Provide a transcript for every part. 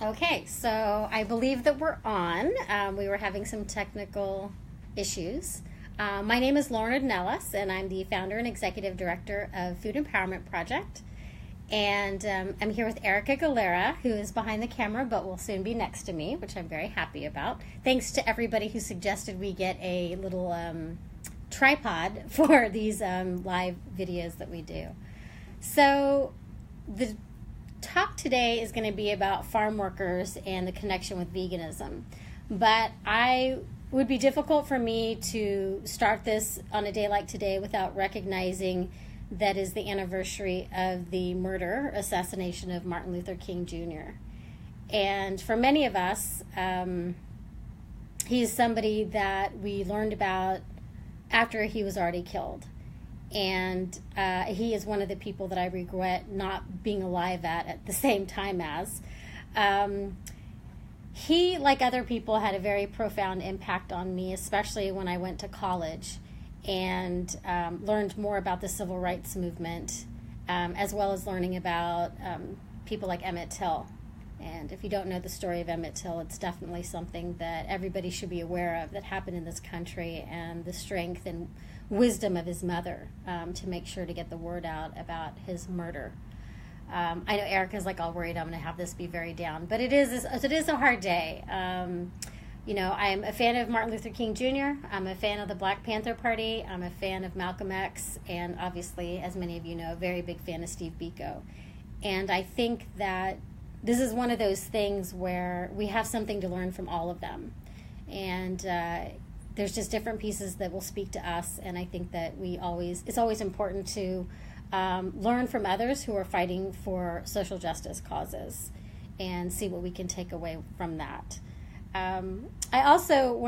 Okay, so I believe that we're on. We were having some technical issues. My name is Lauren Ornelas, and I'm the founder and executive director of Food Empowerment Project. And I'm here with Erica Galera, who is behind the camera, but will soon be next to me, which I'm very happy about. Thanks to everybody who suggested we get a little tripod for these live videos that we do. So the talk today is going to be about farm workers and the connection with veganism. But it would be difficult for me to start this on a day like today without recognizing that is the anniversary of the assassination of Martin Luther King Jr. And for many of us, he's somebody that we learned about after he was already killed. And he is one of the people that I regret not being alive at the same time as. He, like other people, had a very profound impact on me, especially when I went to college and learned more about the civil rights movement, as well as learning about people like Emmett Till. And if you don't know the story of Emmett Till, it's definitely something that everybody should be aware of that happened in this country, and the strength and wisdom of his mother to make sure to get the word out about his murder. I know Erica's like all worried I'm going to have this be very down, but it is a hard day. I'm a fan of Martin Luther King Jr. I'm a fan of the Black Panther Party. I'm a fan of Malcolm X, and obviously, as many of you know, a very big fan of Steve Biko. And I think that this is one of those things where we have something to learn from all of them. And there's just different pieces that will speak to us, and I think that it's always important to learn from others who are fighting for social justice causes and see what we can take away from that. One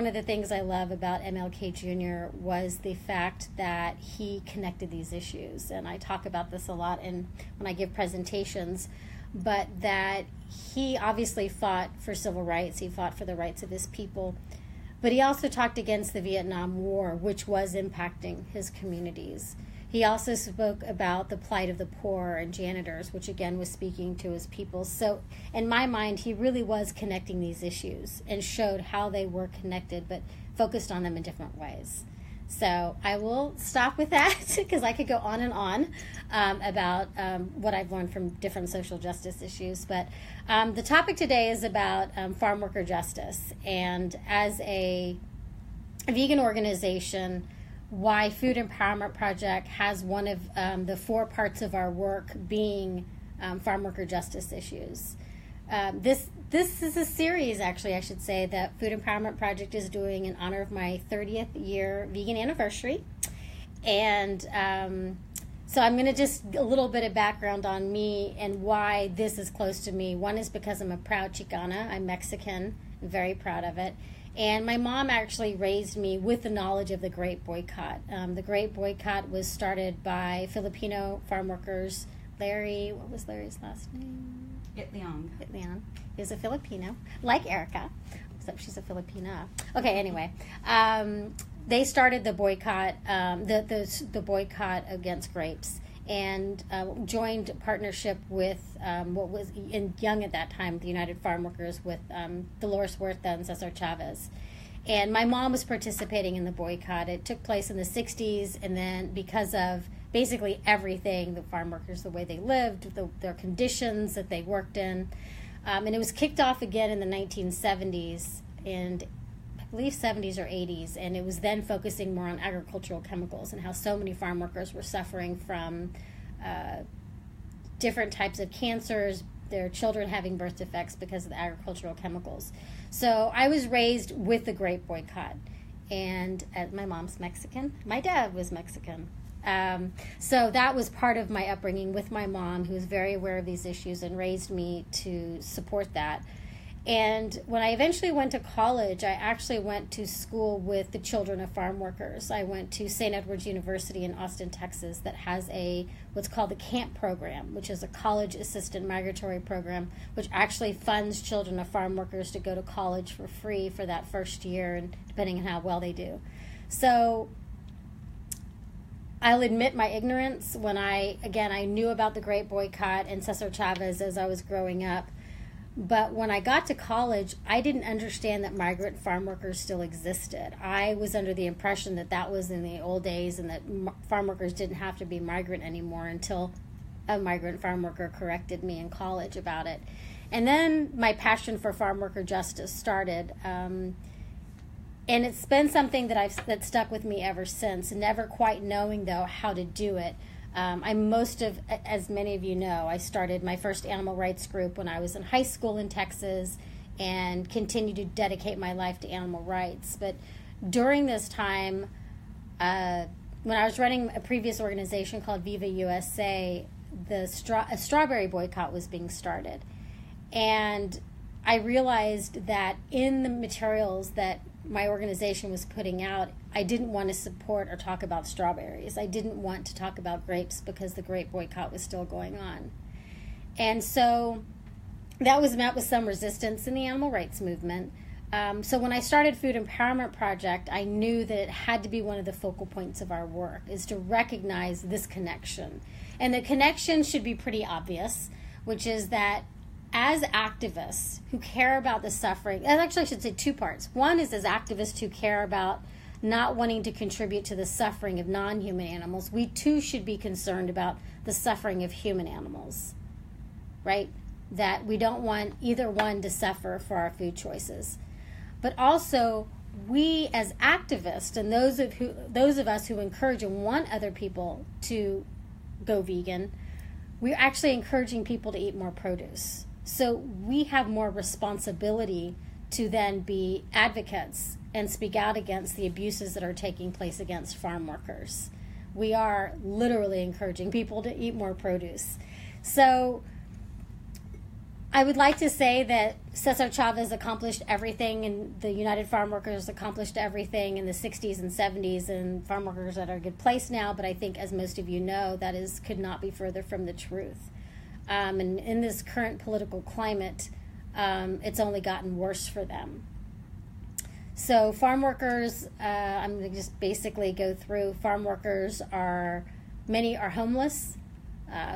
of the things I love about MLK Jr. was the fact that he connected these issues, and I talk about this a lot when I give presentations, but that he obviously fought for civil rights, he fought for the rights of his people, but he also talked against the Vietnam War, which was impacting his communities. He also spoke about the plight of the poor and janitors, which again was speaking to his people. So in my mind, he really was connecting these issues and showed how they were connected, but focused on them in different ways. So I will stop with that because I could go on and on about what I've learned from different social justice issues. But the topic today is about farm worker justice. And as a vegan organization, why Food Empowerment Project has one of the 4 parts of our work being farm worker justice issues. This is a series, actually, I should say, that Food Empowerment Project is doing in honor of my 30th year vegan anniversary. And so I'm going to just a little bit of background on me and why this is close to me. One is because I'm a proud Chicana. I'm Mexican. I'm very proud of it. And my mom actually raised me with the knowledge of the Grape Boycott. The Grape Boycott was started by Filipino farm workers. What was Larry's last name? Itliang. He was a Filipino, like Erica, except she's a Filipina. Okay, anyway. They started the boycott, the boycott against grapes, and joined partnership with what was young at that time, the United Farm Workers, with Dolores Huerta and Cesar Chavez. And my mom was participating in the boycott. It took place in the 60s, and then because of basically everything, the farm workers, the way they lived, their conditions that they worked in, and it was kicked off again in the 1970s, and I believe 70s or 80s, and it was then focusing more on agricultural chemicals and how so many farm workers were suffering from different types of cancers, their children having birth defects because of the agricultural chemicals. So I was raised with the Grape Boycott, and my mom's Mexican. My dad was Mexican. So that was part of my upbringing with my mom, who was very aware of these issues and raised me to support that. And when I eventually went to college, I actually went to school with the children of farm workers. I went to St. Edward's University in Austin, Texas, that has what's called the CAMP program, which is a college assistant migratory program, which actually funds children of farm workers to go to college for free for that first year, and depending on how well they do. So I'll admit my ignorance when I knew about the Grape Boycott and Cesar Chavez as I was growing up. But when I got to college, I didn't understand that migrant farm workers still existed. I was under the impression that that was in the old days and that farm workers didn't have to be migrant anymore until a migrant farm worker corrected me in college about it. And then my passion for farm worker justice started. And it's been something that stuck with me ever since, never quite knowing, though, how to do it. As many of you know, I started my first animal rights group when I was in high school in Texas and continue to dedicate my life to animal rights. But during this time, when I was running a previous organization called Viva USA, a strawberry boycott was being started. And I realized that in the materials that my organization was putting out, I didn't want to support or talk about strawberries. I didn't want to talk about grapes because the grape boycott was still going on. And so that was met with some resistance in the animal rights movement. So when I started Food Empowerment Project, I knew that it had to be one of the focal points of our work, is to recognize this connection. And the connection should be pretty obvious, which is that as activists who care about the suffering, and actually I should say two parts. One is as activists who care about not wanting to contribute to the suffering of non-human animals, we too should be concerned about the suffering of human animals, right? That we don't want either one to suffer for our food choices. But also, we as activists and those of us who encourage and want other people to go vegan, we're actually encouraging people to eat more produce. So we have more responsibility to then be advocates and speak out against the abuses that are taking place against farm workers. We are literally encouraging people to eat more produce. So I would like to say that Cesar Chavez accomplished everything, and the United Farm Workers accomplished everything in the 60s and 70s, and farm workers are at a good place now, but I think, as most of you know, could not be further from the truth. And in this current political climate, it's only gotten worse for them. So farm workers, I'm going to just basically go through. Farm workers many are homeless.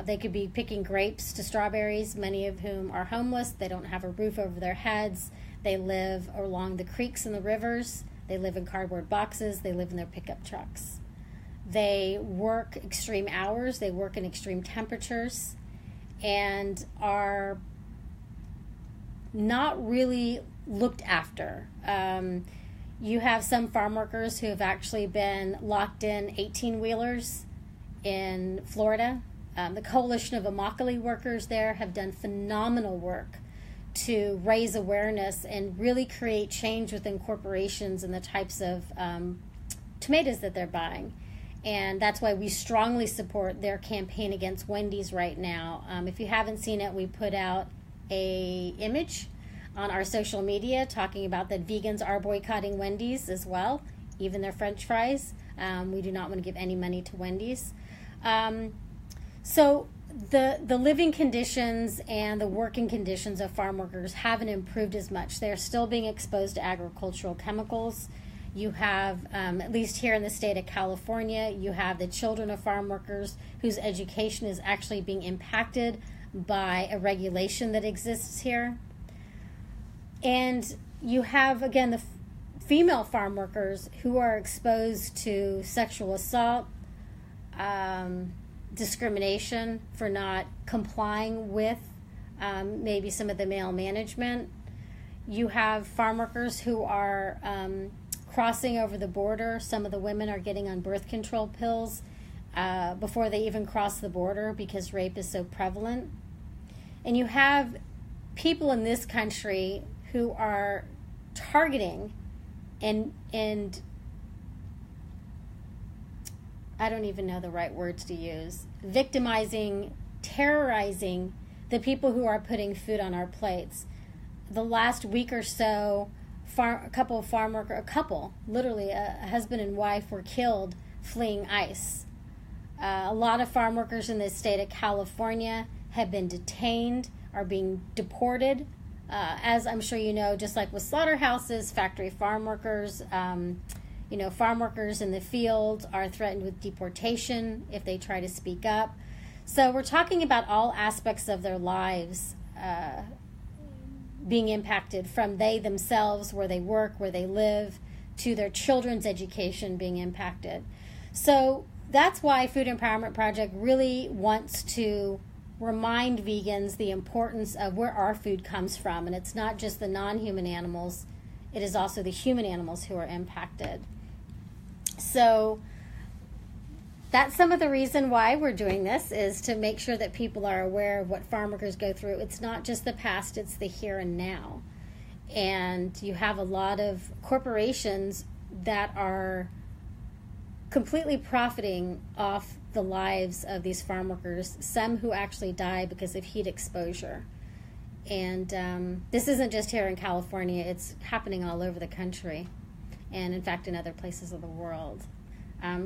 They could be picking grapes to strawberries, many of whom are homeless. They don't have a roof over their heads. They live along the creeks and the rivers. They live in cardboard boxes. They live in their pickup trucks. They work extreme hours. They work in extreme temperatures and are not really looked after. You have some farm workers who have actually been locked in 18-wheelers in Florida. The Coalition of Immokalee workers there have done phenomenal work to raise awareness and really create change within corporations and the types of tomatoes that they're buying. And that's why we strongly support their campaign against Wendy's right now. If you haven't seen it, we put out an image on our social media talking about that vegans are boycotting Wendy's as well, even their French fries. We do not want to give any money to Wendy's. So the living conditions and the working conditions of farm workers haven't improved as much. They're still being exposed to agricultural chemicals. You have, at least here in the state of California, you have the children of farm workers whose education is actually being impacted by a regulation that exists here. And you have, again, the female farm workers who are exposed to sexual assault, discrimination for not complying with maybe some of the male management. You have farm workers who are crossing over the border. Some of the women are getting on birth control pills before they even cross the border because rape is so prevalent. And you have people in this country who are targeting and I don't even know the right words to use, victimizing, terrorizing the people who are putting food on our plates. The last week or so, a couple, literally a husband and wife were killed fleeing ICE. A lot of farm workers in the state of California have been detained, are being deported. As I'm sure you know, just like with slaughterhouses, factory farm workers, farm workers in the field are threatened with deportation if they try to speak up. So we're talking about all aspects of their lives being impacted, from they themselves, where they work, where they live, to their children's education being impacted. So that's why Food Empowerment Project really wants to remind vegans the importance of where our food comes from. And it's not just the non-human animals, it is also the human animals who are impacted. So that's some of the reason why we're doing this, is to make sure that people are aware of what farm workers go through. It's not just the past, it's the here and now. And you have a lot of corporations that are completely profiting off the lives of these farm workers, some who actually die because of heat exposure. And this isn't just here in California, it's happening all over the country, and in fact in other places of the world.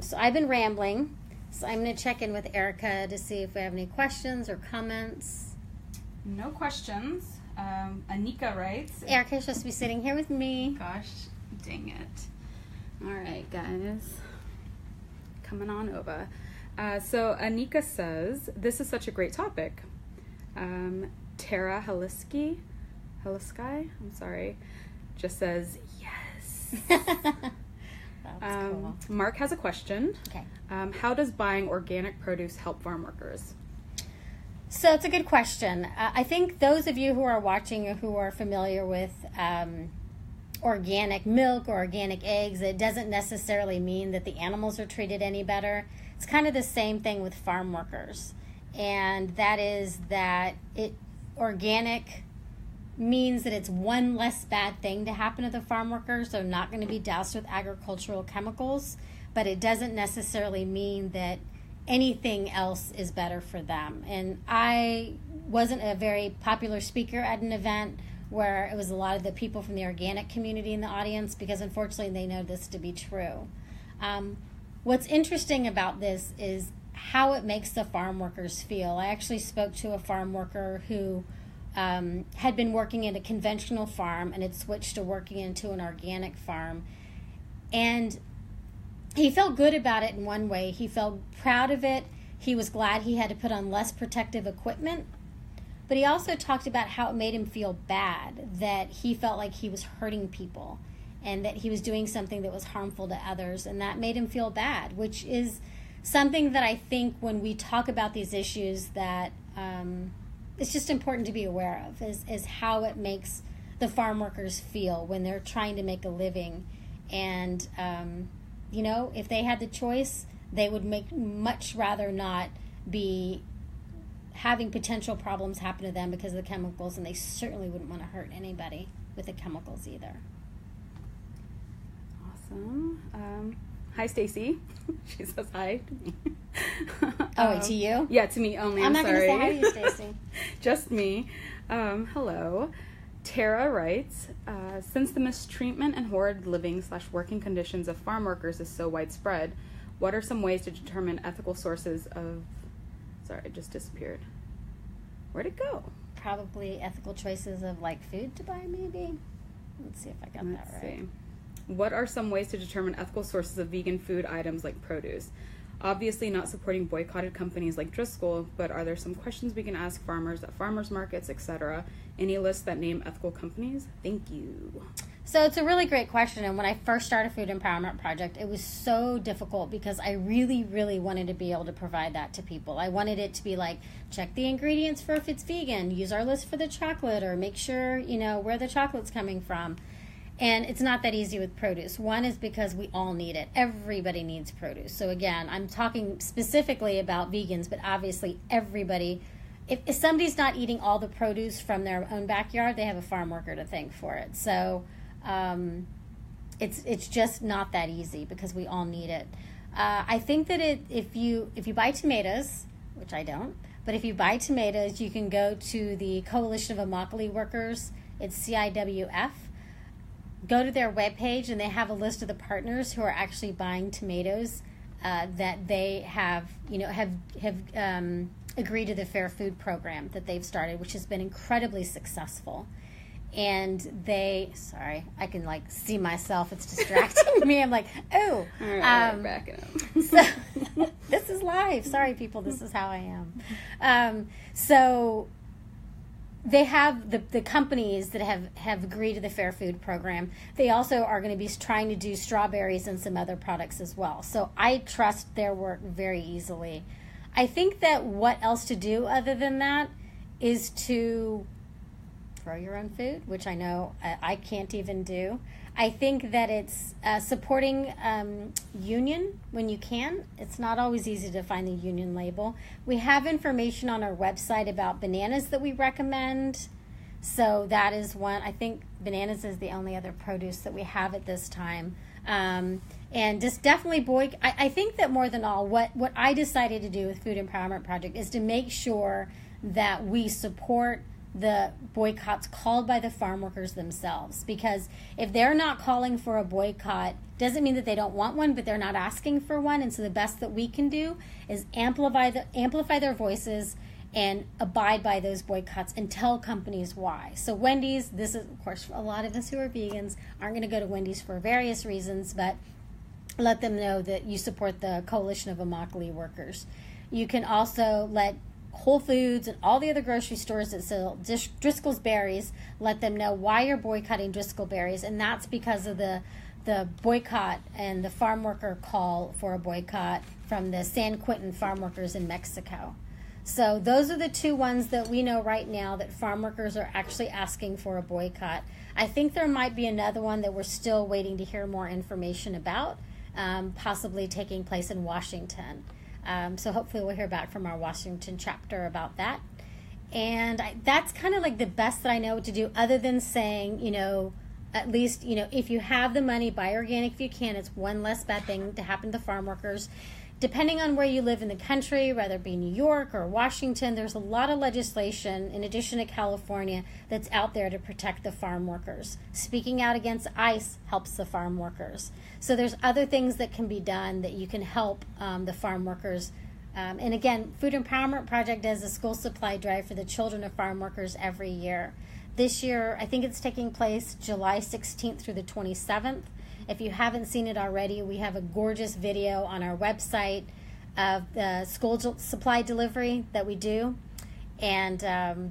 So I've been rambling, so I'm going to check in with Erica to see if we have any questions or comments. No questions. Anika writes, Erica's supposed to be sitting here with me. gosh, dang it. All right, guys. Coming on over. So Anika says, this is such a great topic. Tara Halisky, I'm sorry, just says, yes. That's cool. Mark has a question. Okay. How does buying organic produce help farm workers? So it's a good question. I think those of you who are watching or who are familiar with organic milk or organic eggs, it doesn't necessarily mean that the animals are treated any better. It's kind of the same thing with farm workers. And that is that organic means that it's one less bad thing to happen to the farm workers. They're not going to be doused with agricultural chemicals, but it doesn't necessarily mean that anything else is better for them. And I wasn't a very popular speaker at an event where it was a lot of the people from the organic community in the audience, because unfortunately they know this to be true. What's interesting about this is how it makes the farm workers feel. I actually spoke to a farm worker who had been working at a conventional farm and had switched to working into an organic farm. And he felt good about it in one way. He felt proud of it. He was glad he had to put on less protective equipment. But he also talked about how it made him feel bad, that he felt like he was hurting people and that he was doing something that was harmful to others, and that made him feel bad, which is something that I think when we talk about these issues that it's just important to be aware of, is how it makes the farm workers feel when they're trying to make a living. And, if they had the choice, they would much rather not be having potential problems happen to them because of the chemicals, and they certainly wouldn't want to hurt anybody with the chemicals either. Awesome. Hi, Stacy. She says hi to me. Wait, to you? Yeah, to me only. I'm not going to sorry. say hi to you, Stacy. Just me. Hello. Tara writes, since the mistreatment and horrid living/working conditions of farm workers is so widespread, what are some ways to determine ethical sources of... Sorry, it just disappeared. Where'd it go? Probably ethical choices of food to buy, maybe. Let's see if I got that right. See. What are some ways to determine ethical sources of vegan food items like produce? Obviously not supporting boycotted companies like Driscoll, but are there some questions we can ask farmers at farmers markets, etc.? Any lists that name ethical companies? Thank you. So it's a really great question, and when I first started Food Empowerment Project, it was so difficult because I really, really wanted to be able to provide that to people. I wanted it to be like, check the ingredients for if it's vegan, use our list for the chocolate, or make sure, where the chocolate's coming from. And it's not that easy with produce. One is because we all need it. Everybody needs produce. So again, I'm talking specifically about vegans, but obviously everybody, if somebody's not eating all the produce from their own backyard, they have a farm worker to thank for it. So it's just not that easy because we all need it. I think that if you buy tomatoes, which I don't, but if you buy tomatoes, you can go to the Coalition of Immokalee Workers. It's CIWF. Go to their webpage, and they have a list of the partners who are actually buying tomatoes that they have agreed to the Fair Food Program that they've started, which has been incredibly successful. And sorry, I can see myself. It's distracting me. I'm like, oh. All right, back it up. So, this is live. Sorry, people. This is how I am. So they have the companies that have agreed to the Fair Food Program. They also are going to be trying to do strawberries and some other products as well. So I trust their work very easily. I think that what else to do other than that is to grow your own food, which I know I can't even do. I think that it's supporting union when you can. It's not always easy to find the union label. We have information on our website about bananas that we recommend. So that is one. I think bananas is the only other produce that we have at this time. And just definitely I think that more than all, what I decided to do with Food Empowerment Project is to make sure that we support the boycotts called by the farm workers themselves, because if they're not calling for a boycott, doesn't mean that they don't want one, but they're not asking for one. And so the best that we can do is amplify their voices and abide by those boycotts and tell companies why. So Wendy's, this is, of course, a lot of us who are vegans aren't going to go to Wendy's for various reasons, but let them know that you support the Coalition of Immokalee Workers. You can also let Whole Foods and all the other grocery stores that sell Driscoll's berries, let them know why you're boycotting Driscoll berries, and that's because of the boycott and the farm worker call for a boycott from the San Quintin farm workers in Mexico. So those are the two ones that we know right now that farm workers are actually asking for a boycott. I think there might be another one that we're still waiting to hear more information about, possibly taking place in Washington. So hopefully we'll hear back from our Washington chapter about that. And that's kind of like the best that I know what to do, other than saying, at least, if you have the money, buy organic if you can. It's one less bad thing to happen to farm workers. Depending on where you live in the country, whether it be New York or Washington, there's a lot of legislation, in addition to California, that's out there to protect the farm workers. Speaking out against ICE helps the farm workers. So there's other things that can be done that you can help the farm workers. And again, Food Empowerment Project does a school supply drive for the children of farm workers every year. This year, I think it's taking place July 16th through the 27th. If you haven't seen it already, we have a gorgeous video on our website of the school supply delivery that we do. And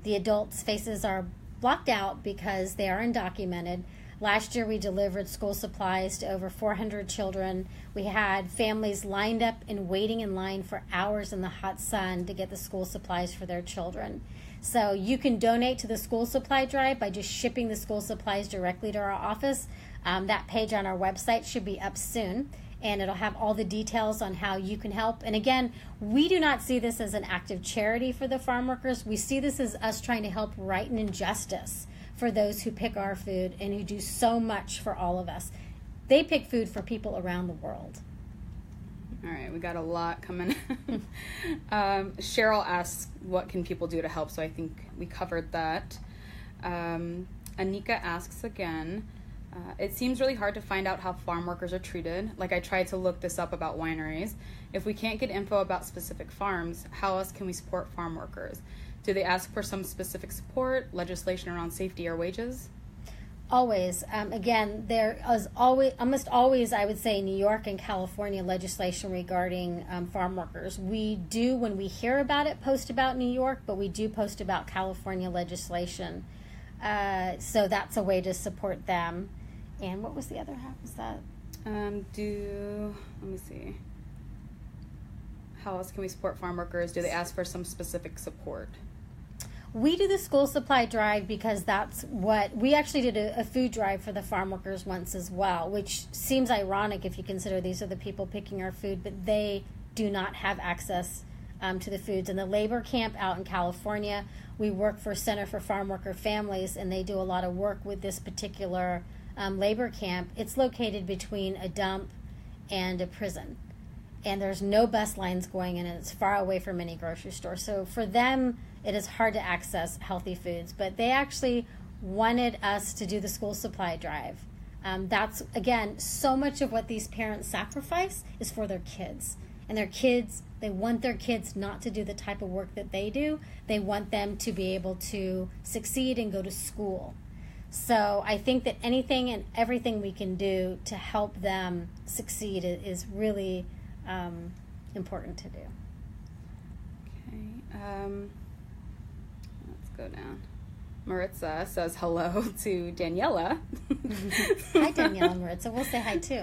the adults' faces are blocked out because they are undocumented. Last year, we delivered school supplies to over 400 children. We had families lined up and waiting in line for hours in the hot sun to get the school supplies for their children. So you can donate to the school supply drive by just shipping the school supplies directly to our office. That page on our website should be up soon, and it'll have all the details on how you can help. And again, we do not see this as an act of charity for the farm workers. We see this as us trying to help right an injustice for those who pick our food and who do so much for all of us. They pick food for people around the world. All right, we got a lot coming. Cheryl asks, what can people do to help? So I think we covered that. Anika asks again, it seems really hard to find out how farm workers are treated. Like, I tried to look this up about wineries. If we can't get info about specific farms, how else can we support farm workers? Do they ask for some specific support, legislation around safety or wages? Always. Again, there is almost always, I would say, New York and California legislation regarding farm workers. We do, when we hear about it, post about New York, but we do post about California legislation. So that's a way to support them. And what was the other half? Was that? Let me see. How else can we support farm workers? Do they ask for some specific support? We do the school supply drive because that's what we actually did a food drive for the farm workers once as well, which seems ironic if you consider these are the people picking our food, but they do not have access to the foods. In the labor camp out in California, we work for Center for Farm Worker Families, and they do a lot of work with this particular labor camp. It's located between a dump and a prison, and there's no bus lines going in, and it's far away from any grocery store. So for them, it is hard to access healthy foods, but they actually wanted us to do the school supply drive. That's, again, so much of what these parents sacrifice is for their kids. And their kids, they want their kids not to do the type of work that they do. They want them to be able to succeed and go to school. So I think that anything and everything we can do to help them succeed is really important to do. Okay. Let's go down. Maritza says hello to Daniela. Hi, Daniela Maritza. We'll say hi, too.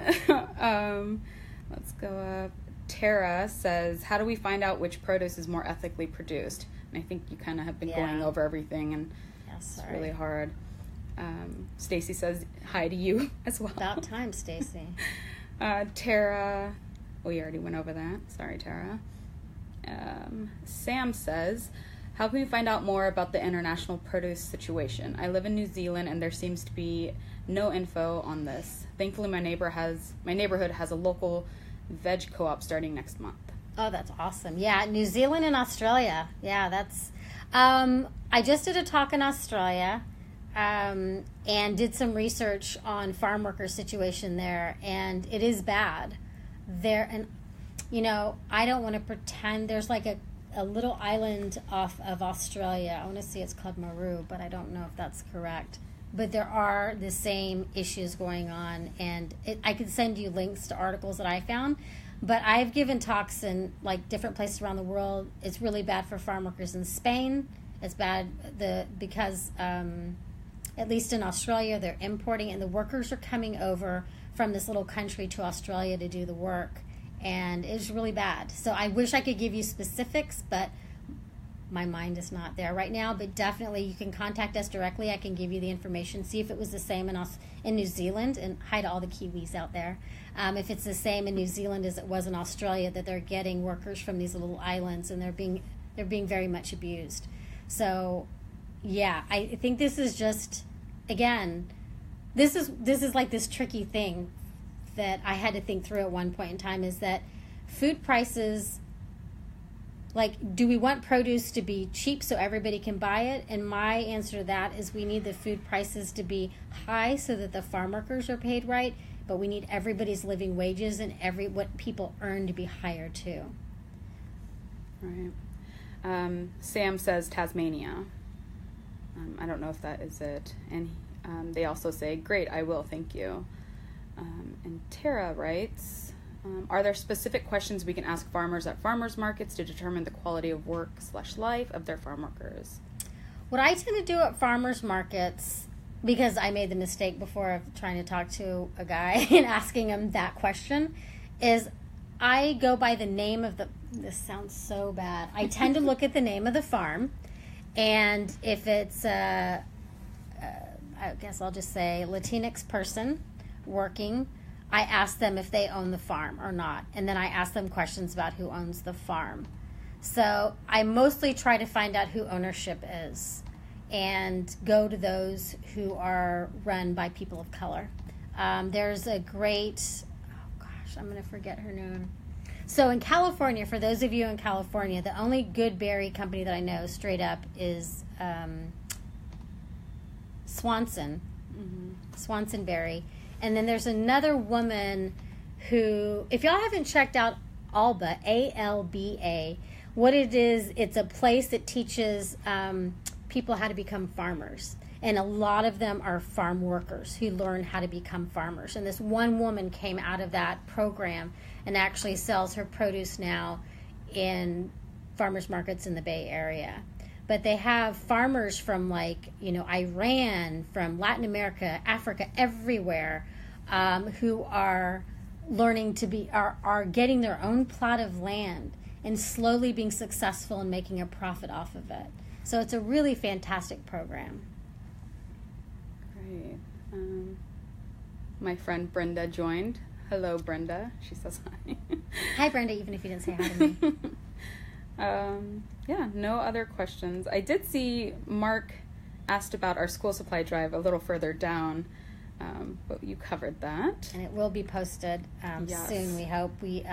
Let's go up. Tara says, how do we find out which produce is more ethically produced? And I think you kind of have been going over everything, and it's really hard. Stacy says hi to you as well. About time, Stacy. Tara, we already went over that. Sorry, Tara. Sam says, how can we find out more about the international produce situation? I live in New Zealand, and there seems to be no info on this. Thankfully, my neighborhood has a local veg co-op starting next month. Oh, that's awesome. Yeah, New Zealand and Australia. Yeah, that's... I just did a talk in Australia and did some research on Farmworker situation there, and it is bad. And, I don't want to pretend. There's like a little island off of Australia. I want to say it's called Maru, but I don't know if that's correct. But there are the same issues going on, and I could send you links to articles that I found. But I've given talks in like different places around the world. It's really bad for farm workers in Spain. It's bad because at least in Australia they're importing, and the workers are coming over from this little country to Australia to do the work, and it's really bad. So I wish I could give you specifics, but my mind is not there right now. But definitely you can contact us directly. I can give you the information. See if it was the same in New Zealand, and hi to all the Kiwis out there. If it's the same in New Zealand as it was in Australia, that they're getting workers from these little islands, and they're being very much abused. So yeah, I think this is just, again, this is like this tricky thing that I had to think through at one point in time, is that food prices, like, do we want produce to be cheap so everybody can buy it? And my answer to that is we need the food prices to be high so that the farm workers are paid right, but we need everybody's living wages and what people earn to be higher too. Right. Sam says Tasmania. I don't know if that is it. And they also say, great, I will, thank you. And Tara writes, are there specific questions we can ask farmers at farmers markets to determine the quality of work/life of their farm workers? What I tend to do at farmers markets, because I made the mistake before of trying to talk to a guy and asking him that question, is I go by the name of this sounds so bad. I tend to look at the name of the farm, and if it's I guess I'll just say Latinx person working, I ask them if they own the farm or not, and then I ask them questions about who owns the farm. So I mostly try to find out who ownership is and go to those who are run by people of color. There's a great, I'm going to forget her name. So in California, for those of you in California, the only good berry company that I know straight up is Swanson, Swanson Berry. And then there's another woman who, if y'all haven't checked out Alba, A-L-B-A, what it is, it's a place that teaches people how to become farmers. And a lot of them are farm workers who learn how to become farmers. And this one woman came out of that program and actually sells her produce now in farmers markets in the Bay Area. But they have farmers from Iran, from Latin America, Africa, everywhere, who are learning to are getting their own plot of land and slowly being successful in making a profit off of it. So it's a really fantastic program. Great. My friend Brenda joined. Hello, Brenda. She says hi. Hi, Brenda, even if you didn't say hi to me. Yeah, no other questions. I did see Mark asked about our school supply drive a little further down, but you covered that. And it will be posted soon, we hope. We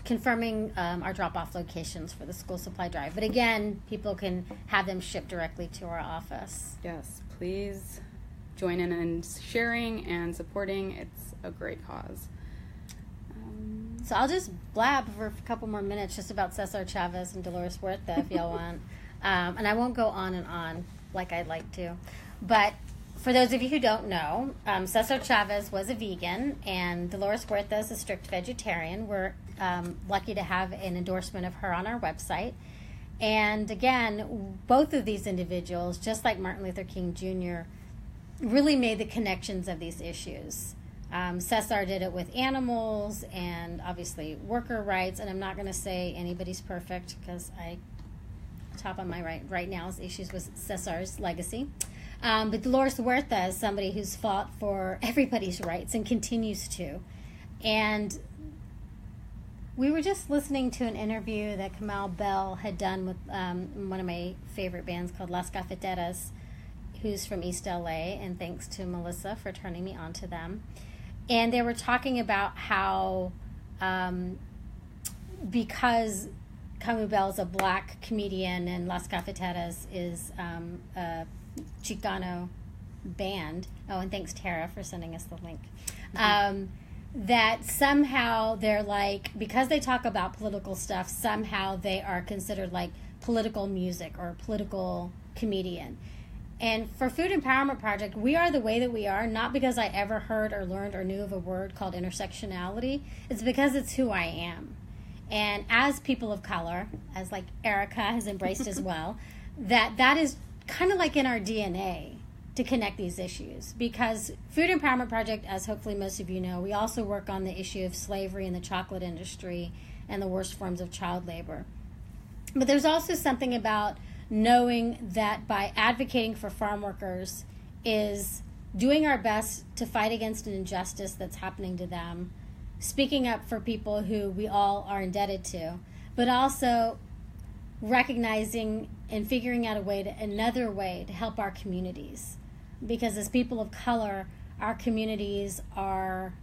confirming our drop-off locations for the school supply drive. But again, people can have them shipped directly to our office. Yes, please join in sharing and supporting. It's a great cause. So I'll just blab for a couple more minutes just about Cesar Chavez and Dolores Huerta if y'all want. And I won't go on and on like I'd like to. But for those of you who don't know, Cesar Chavez was a vegan and Dolores Huerta is a strict vegetarian. We're lucky to have an endorsement of her on our website. And again, both of these individuals, just like Martin Luther King Jr., really made the connections of these issues. Cesar did it with animals and obviously worker rights. And I'm not going to say anybody's perfect, because top of my right now is issues with Cesar's legacy. But Dolores Huerta is somebody who's fought for everybody's rights and continues to. And we were just listening to an interview that Kamal Bell had done with one of my favorite bands called Las Cafeteras, who's from East LA, and thanks to Melissa for turning me on to them. And they were talking about how because Camus Bell is a black comedian and Las Cafeteras is a Chicano band. Oh, and thanks, Tara, for sending us the link. That somehow they're like, because they talk about political stuff, somehow they are considered like political music or political comedian. And for Food Empowerment Project, we are the way that we are, not because I ever heard or learned or knew of a word called intersectionality. It's because it's who I am. And as people of color, as like Erica has embraced as well, that is kind of like in our DNA to connect these issues. Because Food Empowerment Project, as hopefully most of you know, we also work on the issue of slavery in the chocolate industry and the worst forms of child labor. But there's also something about knowing that by advocating for farm workers is doing our best to fight against an injustice that's happening to them, speaking up for people who we all are indebted to, but also recognizing and figuring out another way to help our communities. Because as people of color, our communities are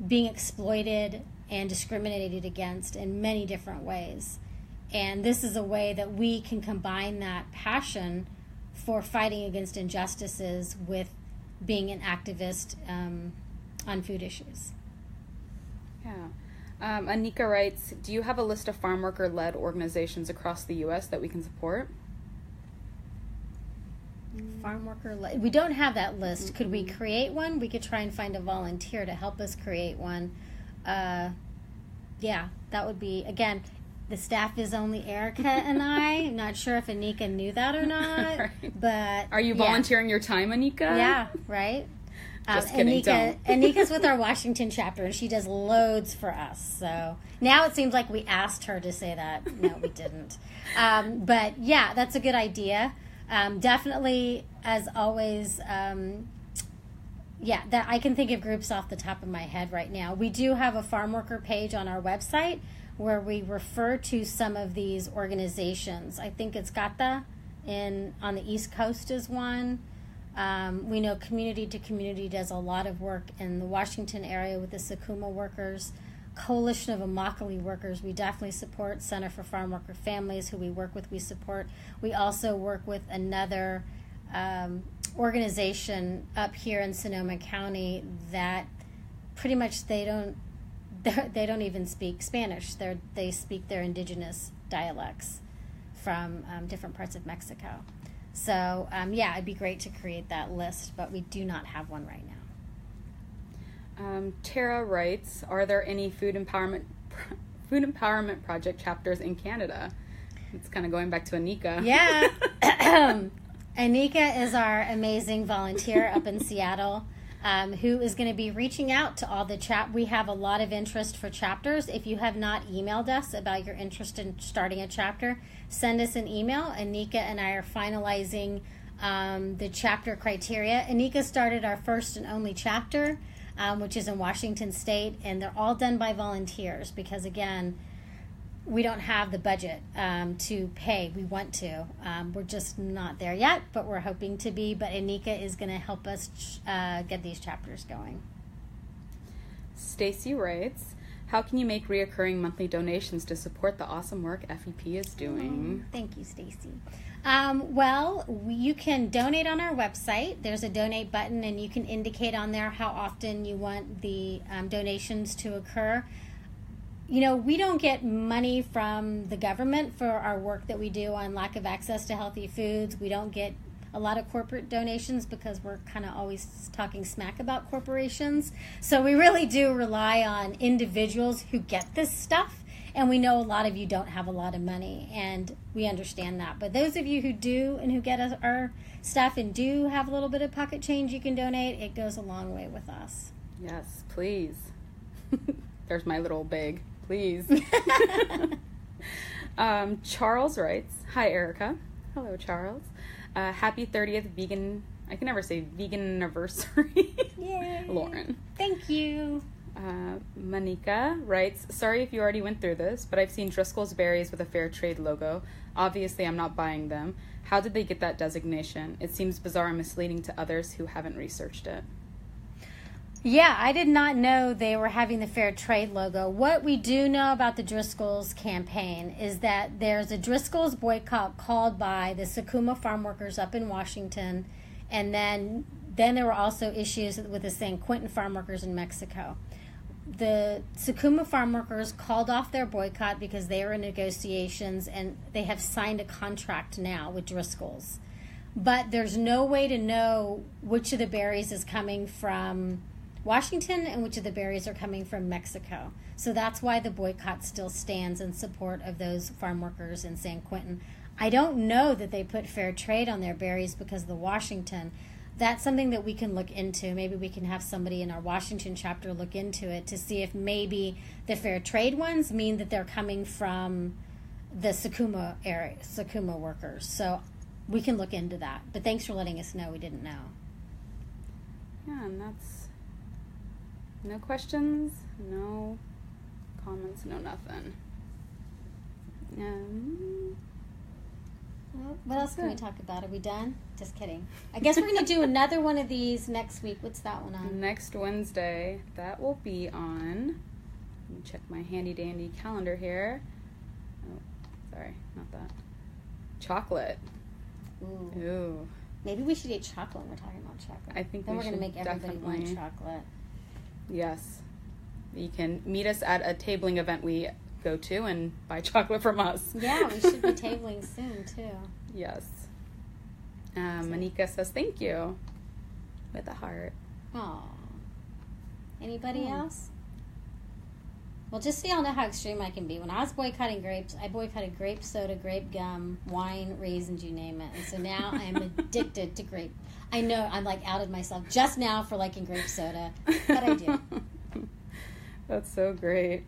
being exploited and discriminated against in many different ways. And this is a way that we can combine that passion for fighting against injustices with being an activist on food issues. Yeah. Anika writes, do you have a list of farm worker-led organizations across the U.S. that we can support? Farm worker-led. We don't have that list. Mm-hmm. Could we create one? We could try and find a volunteer to help us create one. Yeah, that would be, again, the staff is only Erica and I. I'm not sure if Anika knew that or not. Right. But are you volunteering your time, Anika? Yeah, right. Just kidding, Anika's with our Washington chapter, and she does loads for us. So now it seems like we asked her to say that. No, we didn't. But yeah, that's a good idea. Definitely, as always, that I can think of groups off the top of my head right now. We do have a farm worker page on our website where we refer to some of these organizations. I think it's Gata on the East Coast is one. We know Community to Community does a lot of work in the Washington area with the Sakuma workers. Coalition of Immokalee workers, we definitely support. Center for Farm Worker Families, who we work with, we support. We also work with another organization up here in Sonoma County that pretty much they don't even speak Spanish. They speak their indigenous dialects from different parts of Mexico. So, it'd be great to create that list, but we do not have one right now. Tara writes, are there any food empowerment project chapters in Canada? It's kind of going back to Anika. Yeah. Anika is our amazing volunteer up in Seattle, who is going to be reaching out to all the we have a lot of interest for chapters. If you have not emailed us about your interest in starting a chapter, send us an email. Anika and I are finalizing the chapter criteria. Anika started our first and only chapter, which is in Washington State, and they're all done by volunteers because, again, we don't have the budget to pay. We want to. We're just not there yet, but we're hoping to be. But Anika is going to help us get these chapters going. Stacy writes, how can you make reoccurring monthly donations to support the awesome work FEP is doing? Thank you, Stacy. You can donate on our website. There's a donate button, and you can indicate on there how often you want the donations to occur. You know, we don't get money from the government for our work that we do on lack of access to healthy foods. We don't get a lot of corporate donations because we're kind of always talking smack about corporations. So we really do rely on individuals who get this stuff And we know a lot of you don't have a lot of money, and we understand that. But those of you who do and who get our stuff and do have a little bit of pocket change you can donate, it goes a long way with us. Yes, please. There's my little bag. Please. Charles writes, "Hi, Erica." Hello, Charles. Happy 30th vegan... I can never say vegan anniversary. Yay. Lauren. Thank you. Monica writes, "Sorry if you already went through this, but I've seen Driscoll's berries with a fair trade logo. Obviously, I'm not buying them. How did they get that designation? It seems bizarre and misleading to others who haven't researched it." Yeah, I did not know they were having the fair trade logo. What we do know about the Driscoll's campaign is that there's a Driscoll's boycott called by the Sakuma farm workers up in Washington, and then there were also issues with the San Quentin farm workers in Mexico. The Sakuma farm workers called off their boycott because they were in negotiations, and they have signed a contract now with Driscoll's. But there's no way to know which of the berries is coming from Washington and which of the berries are coming from Mexico. So that's why the boycott still stands in support of those farm workers in San Quentin. I don't know that they put fair trade on their berries because of the Washington. That's something that we can look into. Maybe we can have somebody in our Washington chapter look into it to see if maybe the fair trade ones mean that they're coming from the Sakuma area, Sakuma workers. So we can look into that. But thanks for letting us know. We didn't know. Yeah, and that's no questions, no comments, no nothing. What else can we talk about? Are we done? Just kidding. I guess we're going to do another one of these next week. What's that one on? Next Wednesday. That will be on... Let me check my handy-dandy calendar here. Oh, sorry, not that. Chocolate. Ooh. Maybe we should eat chocolate when we're talking about chocolate. I think then we we're going to make everybody definitely want chocolate. Yes. You can meet us at a tabling event we go to and buy chocolate from us. Yeah, we should be tabling soon, too. Yes. Monica says thank you with a heart. Aw. Anybody else? Well, just so y'all know how extreme I can be. When I was boycotting grapes, I boycotted grape soda, grape gum, wine, raisins, you name it. And so now I'm addicted to grape. I know I'm like outed myself just now for liking grape soda, but I do. That's so great.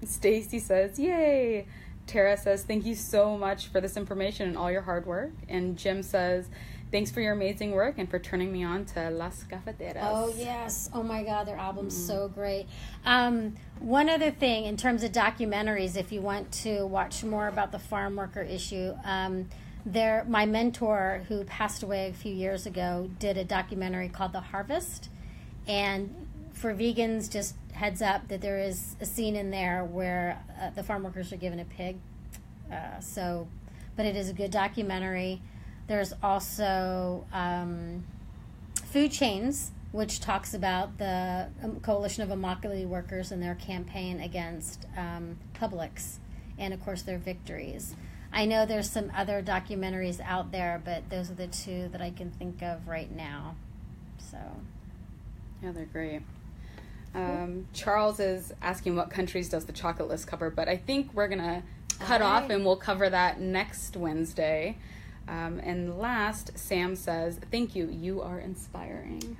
Stacy says, "Yay!" Tara says, "Thank you so much for this information and all your hard work." And Jim says, "Thanks for your amazing work and for turning me on to Las Cafeteras." Oh, yes. Oh, my God. Their album's so great. One other thing, in terms of documentaries, if you want to watch more about the farm worker issue, my mentor, who passed away a few years ago, did a documentary called The Harvest. And for vegans, just heads up that there is a scene in there where the farm workers are given a pig. But it is a good documentary. There's also Food Chains, which talks about the coalition of Immokalee workers and their campaign against Publix, and of course their victories. I know there's some other documentaries out there, but those are the two that I can think of right now. So, yeah, they're great. Charles is asking what countries does the chocolate list cover, but I think we're gonna cut off and we'll cover that next Wednesday. And last, Sam says, "Thank you. You are inspiring."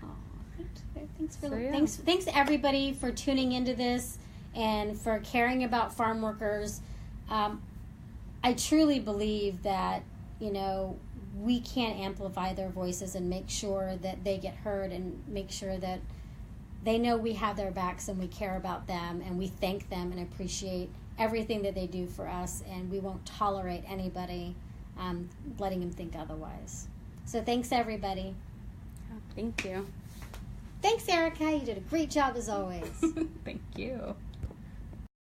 Thanks everybody for tuning into this and for caring about farm workers. I truly believe that, we can amplify their voices and make sure that they get heard and make sure that they know we have their backs and we care about them and we thank them and appreciate everything that they do for us, and we won't tolerate anybody letting them think otherwise. So thanks, everybody. Thank you. Thanks, Erica. You did a great job as always. Thank you.